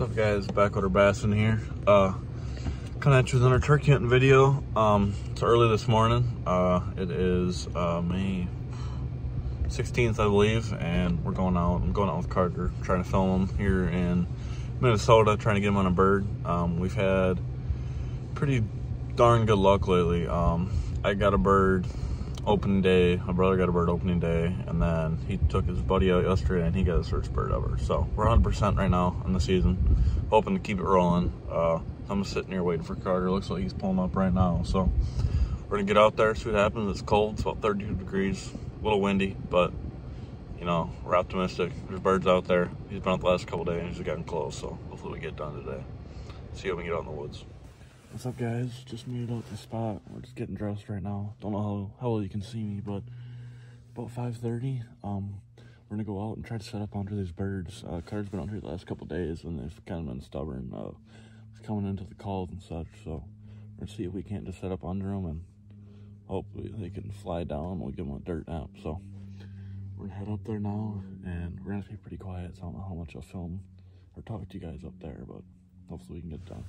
What's up, guys? Back with our bassin here. Coming at you with another turkey hunting video. It's early this morning. It is May 16th, I believe, and we're going out. I'm going out with Carter, trying to film him here in Minnesota, trying to get him on a bird. We've had pretty darn good luck lately. I got a bird opening day, my brother got a bird opening day, and then he took his buddy out yesterday and he got his first bird ever. So we're 100% right now in the season, hoping to keep it rolling. I'm sitting here waiting for Carter. Looks like he's pulling up right now, so we're gonna get out there, see what happens. It's cold, it's about 32 degrees, a little windy, but you know, we're optimistic. There's birds out there. He's been out the last couple days and he's gotten close, so hopefully we get done today. See how we can get out in the woods. What's up, guys? Just made it out the spot. We're just getting dressed right now. Don't know how well you can see me, but about 5:30. We're gonna go out and try to set up under these birds. Carter's been out here the last couple days and they've kind of been stubborn. He's coming into the calls and such, so we're gonna see if we can't just set up under them and hopefully they can fly down and we'll give them a dirt nap. So we're gonna head up there now and we're gonna be pretty quiet, so I don't know how much I'll film or talk to you guys up there, but hopefully we can get it done.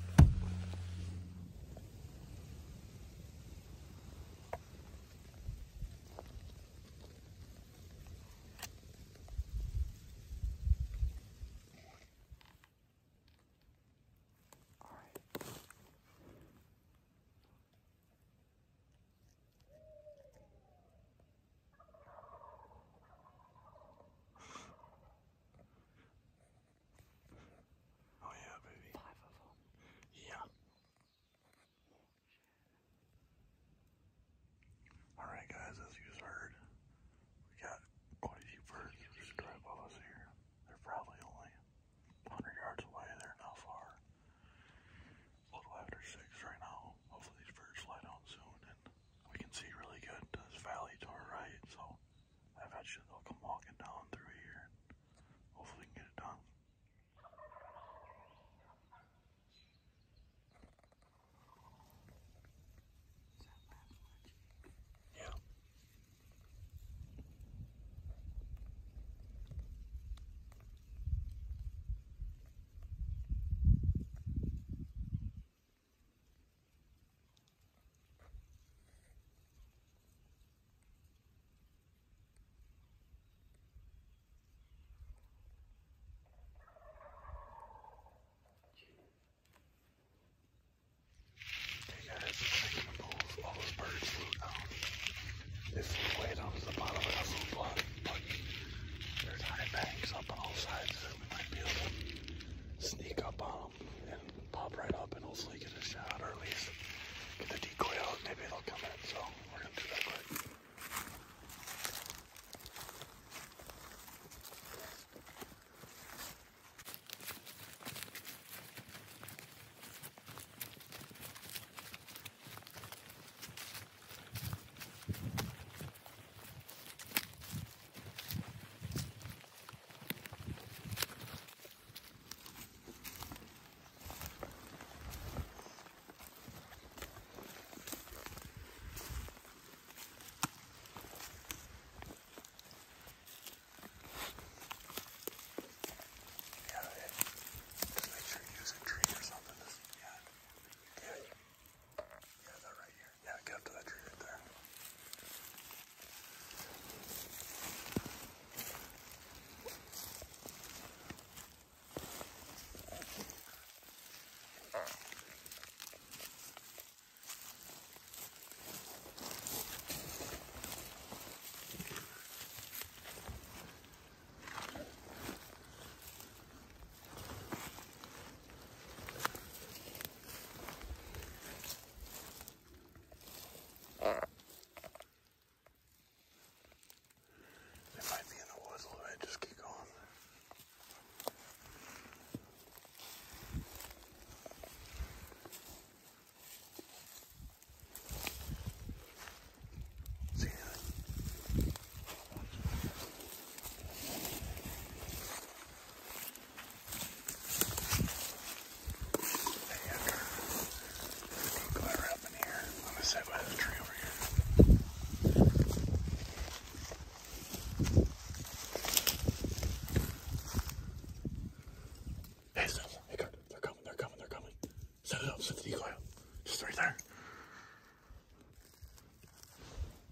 Set it up, set the decoy up. Just right there.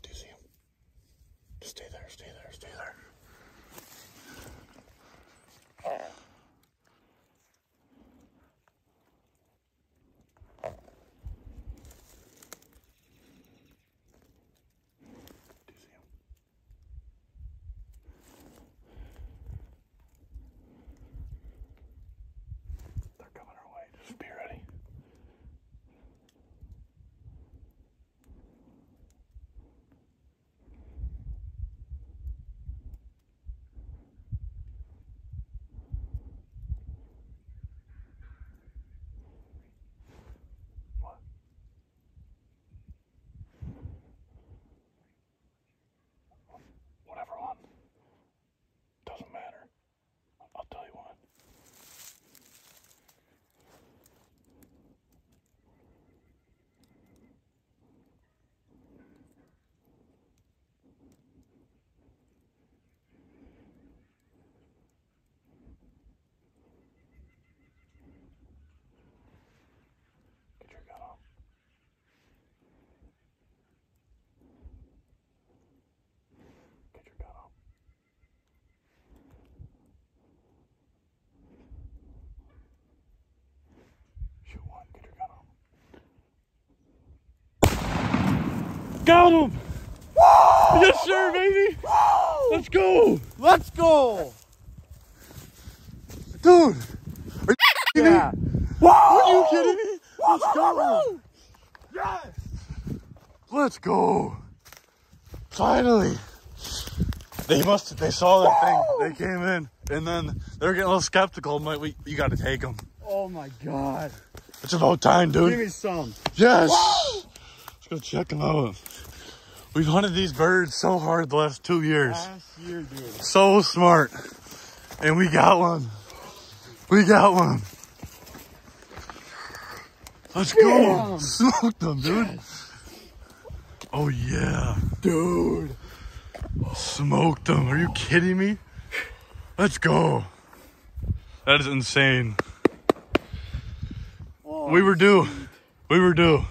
Do you see him? Just stay there, stay there, stay there. Got him! Woo! Yes, sir, baby! Woo! Let's go! Let's go! Dude! Are you Yeah. kidding me? Whoa! Are you kidding me? Let's go! Yes! Let's go! Finally! They saw that thing. They came in, and then they were getting a little skeptical. I'm like, you gotta take them. Oh my God. It's about time, dude. Give me some. Yes! Woo! Let's go check them out. We've hunted these birds so hard the last 2 years. Last year, dude. So smart. And we got one. We got one. Let's go. Smoked them, dude. Yes. Oh, yeah. Dude. Smoked them. Are you kidding me? Let's go. That is insane. Oh, we were due. We were due.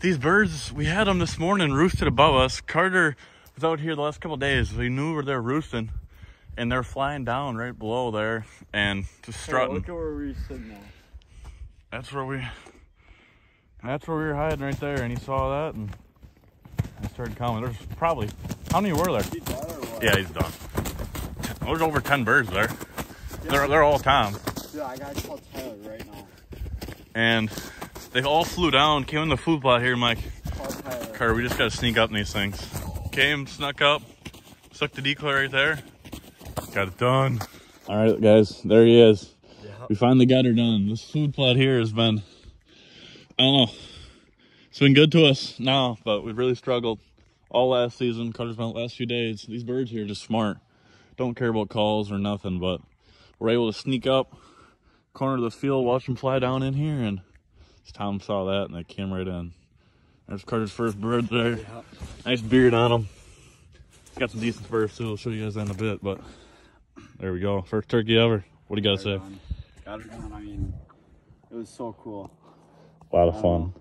These birds, we had them this morning roosted above us. Carter was out here the last couple of days. We knew where they were roosting, and they're flying down right below there and just strutting. Hey, look at where we're sitting at. That's where we were hiding right there, and he saw that, and I started counting. There's probably, how many were there? He done or what? Yeah, he's done. There's over 10 birds there. Yeah. They're all Tom. Dude, I gotta call Tyler right now. And they all flew down, came in the food plot here, Mike. Call Tyler. Carter, we just gotta sneak up in these things. Came, snuck up, stuck the decoy right there. Got it done. All right, guys, there he is. Yep. We finally got her done. This food plot here has been, I don't know, it's been good to us now, but we've really struggled all last season. Carter's been the last few days. These birds here are just smart. Don't care about calls or nothing, but we're able to sneak up, corner of the field, watch them fly down in here, and Tom saw that and they came right in. There's Carter's first bird there. Yeah. Nice beard on him. Got some decent spurs too. I'll show you guys that in a bit, but there we go. First turkey ever. What do you got to say? Got her done. I mean, it was so cool. A lot of fun.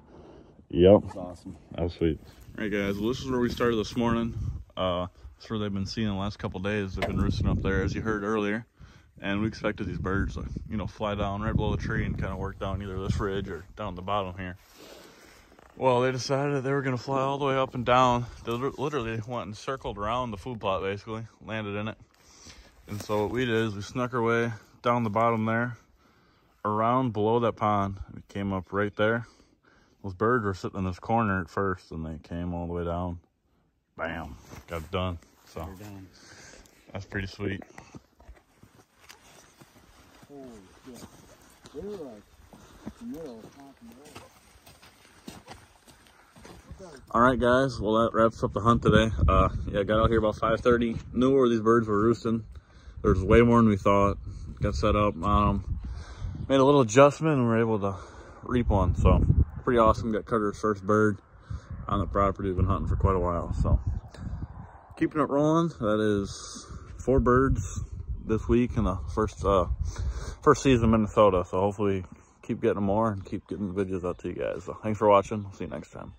Yep. That was awesome. That was sweet. All right, guys. Well, this is where we started this morning. That's where they've been seeing the last couple days. They've been roosting up there, as you heard earlier. And we expected these birds to, you know, fly down right below the tree and kind of work down either this ridge or down the bottom here. Well, they decided they were going to fly all the way up and down. They literally went and circled around the food plot, basically, landed in it. And so what we did is we snuck our way down the bottom there, around below that pond. We came up right there. Those birds were sitting in this corner at first, and they came all the way down. Bam, got it done. So that's pretty sweet. Holy shit. They were like middle of All right, guys. Well, that wraps up the hunt today. Yeah, got out here about 5:30. Knew where these birds were roosting. There's way more than we thought. Got set up. Made a little adjustment and we were able to reap one. So pretty awesome. Got Carter's first bird on the property. We've been hunting for quite a while. So keeping it rolling. That is 4 birds this week in the first season in Minnesota. So hopefully keep getting more and keep getting the videos out to you guys. So thanks for watching. See you next time.